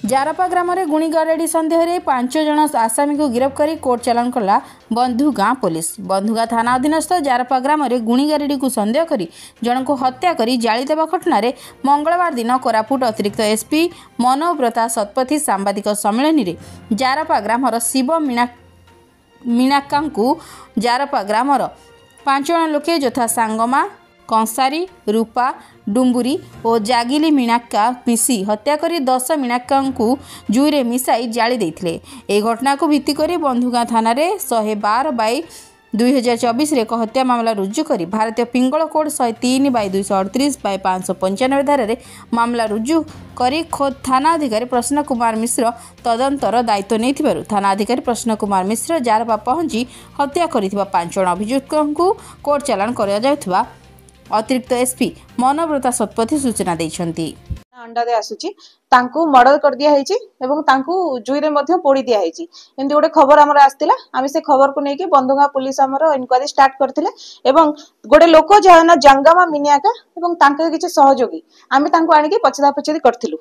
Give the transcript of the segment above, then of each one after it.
जारपा ग्राम में गुणीगारेडी सन्देह 5 जन आसामी को गिरफ्त कर कोर्ट चालान कला बंधुगाँ पुलिस। बंधुगाँ थाना अधीनस्थ जारपा ग्राम में गुणीगारेडी को सन्देह कर जन को हत्या कर जालीदेवा घटन मंगलवार दिन कोरापुट अतिरिक्त एसपी मनोव्रता शतपथी सांबादिक सम्मेलन में जारपा ग्राम शिव मीणाक्का जारपा ग्राम 5 जन लोके यथा सांगमा कंसारी रूपा डुम्बुरी और जागिली मीणाक्का मिसी हत्या कर 10 मीणाक्का जुईरे मिसाई जाली देथिले। ए घटना को भित्ति कर बंधुगाँ थाना 112/2024 एक हत्या मामला रुजु कर भारतीय पिंगल कोड 103/238/595 धारा मामला रुजु कर खोद थाना अधिकारी प्रसन्न कुमार मिश्र तदंतर दायित्व नहीं थाना अधिकारी प्रसन्न कुमार मिश्र जारपा पहुंची हत्या कर 5 जन अभियुक्त को कोर्ट चालान कर अतिरिक्त एसपी मनोव्रता शतपथी सूचना देइछंती। अंडा दे आसुची तांकू मर्डर कर दिया हैची एवं तांकू जुईरे मध्य पोड़ी दिया हैची। एंती गोटे खबर हमर आस्तिला आमी से खबर को नेकी बंधुगाँ पुलिस हमर इनक्वारी स्टार्ट करथिले एवं गोटे लोक जहाना जंगामा मिनियाका एवं तांके किछि सहयोगी आमी तांकू आनी के पछदा पछदी करथिलु।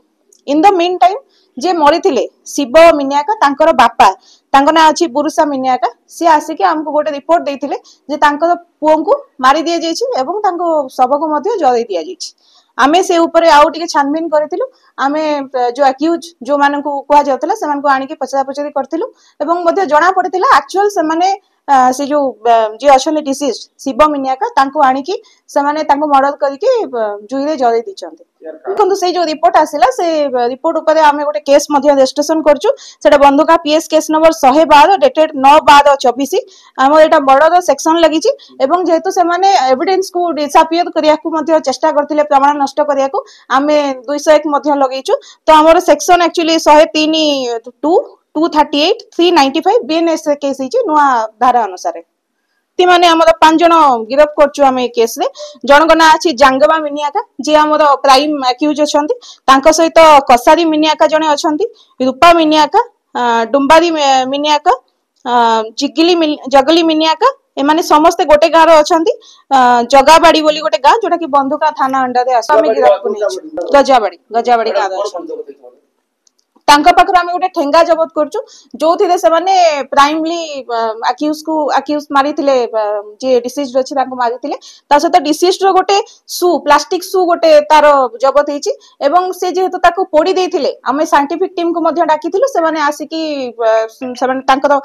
इन द मीन टाइम जे मरिथिले शिव मिनियाका तांकर बापा तांको ना अछि बुरुसा मिनियाका से आसी हमको गोटे रिपोर्ट देथिले जे तांकर पुओ को मारी दिया जायछि एवं तांको शव को मध्य जळै दिया जायछि। आमे से ऊपर आउ टिके छानबीन करथिलु। आमे जो अक्यूज जो मानन को कुआ जातला से मान को आनी के पछदा पछदी करथिलु एवं मध्य जणा पड़िथिला एक्चुअल से माने से जो जे अछले डिसीज शिव मिनियाका तांको आनी की से माने तांको मर्डर करके जुईरे जळै दिचंते। देखंतु से जो रिपोर्ट आसिला से रिपोर्ट ऊपर आमे गोटे केस मध्य रजिस्ट्रेशन करछु। सेटा बंधुगाँ पीएस केस नंबर 112 डेटेड 9/12/24 हम एटा मर्डर सेक्शन लगिछि एवं जेहेतु से माने एविडेंस को डिसअपियर करिया को मध्य चेष्टा करथिले प्रमाण नष्ट करिया को आमे 201 मध्य लगैछु। तो हमर सेक्शन एक्चुअली 103(2), 238, 395 बीएनएस केस हिची नुआ धारा अनुसार ती माने हमर 5 जन गिरफ्त करछु। आमे केस रे जन को ना अछि जांगवा मिनियाका जे हमर क्राइम अक्यूज अछंती तांका सहित कसारी मिनियाका जने अछंती रूपा मिनियाका डुम्बारी मिनियाका जगली मिनियाका एमाने समस्त गोटे गाँव रो अछंती जगाबाड़ी बोली गोटे गाँ जोटा कि बंधुगाँ थाना अंडर रे आसामी गिरफ्त को नै गजाबाड़ी गाँव रो अछंती। तांका पाखर आमे गोटे ठेंगा जबत करछु जोथिरे से माने प्राइमली अक्यूज मारिथिले जे डिसीज अछि तांको मारिथिले ता सहित डिसीज रो गोटे सू प्लास्टिक सू गोटे तार जबत हेछि एवं से जेहेतु ताको पोड़ी देथिले आमे साइंटिफिक टीम को मध्य डाकिथिलु से माने आसी की से माने तांकर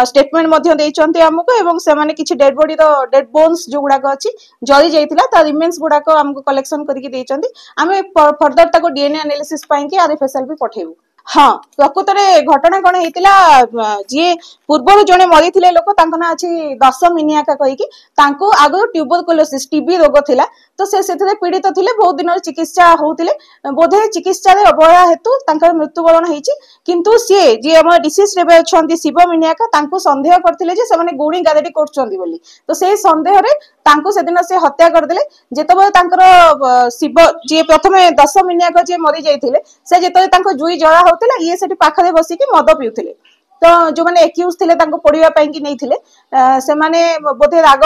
स्टेटमेंट मध्य देइचंती हमको एवं से माने किछि डेड बॉडी रो डेड बोन्स जो गुडा को अछि जळी जाइथिला ता रिमेन्स गुडा को हमको कलेक्शन करके देइचंती। आमे फर्दर ताको डीएनए एनालिसिस पाइन के आरएफएसएल भी पठेबु। हाँ प्रकृत रे घटना कौन होइतिला जे पूर्व जने मरिथिले लोक तांको ना अछि 10 मिनियाका कहि कि तांको आगो ट्यूबरकुलोसिस टीबी रोग थिला तो से सेथरे पीड़ित थिले बहुत दिन चिकित्सा होउतिले बोधे चिकित्सा रे अवहेला हेतु तांकर मृत्युवरण हेछि। किंतु से जे हमर डिसीज रे अछंती शिव मिनियाका तांको संदेह करथिले जे से माने गुणी गारेडी करछंती बोली तो से संदेह रे तांको से दिन से हत्या कर देले। जेतबे तांकर शिव जे प्रथमे 10 मिनियाका जे मरि जाइथिले से जेतबे तांको जुई जळा होतिला ये सेठी पाखरे बसी के मद पिउथिले तो जो माने एक्यूज थिले तांको पडिबा पई कि नैथिले से माने बोधे राग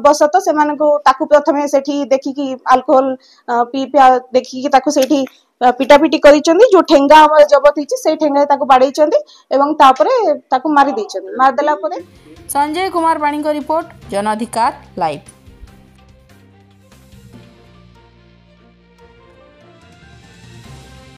बसत से माने को ताकू प्रथमे सेठी देखि कि अल्कोहल पी देखि कि ताकू सेठी पिटापिटी करिचंदी जो ठेंगा हमर जबत हिची से ठेंगा ताकू बाडैचंदी एवं तापरे ताकू मारी दैचंदी मार देला परे। संजय कुमार पाणी को रिपोर्ट जन अधिकार लाइव।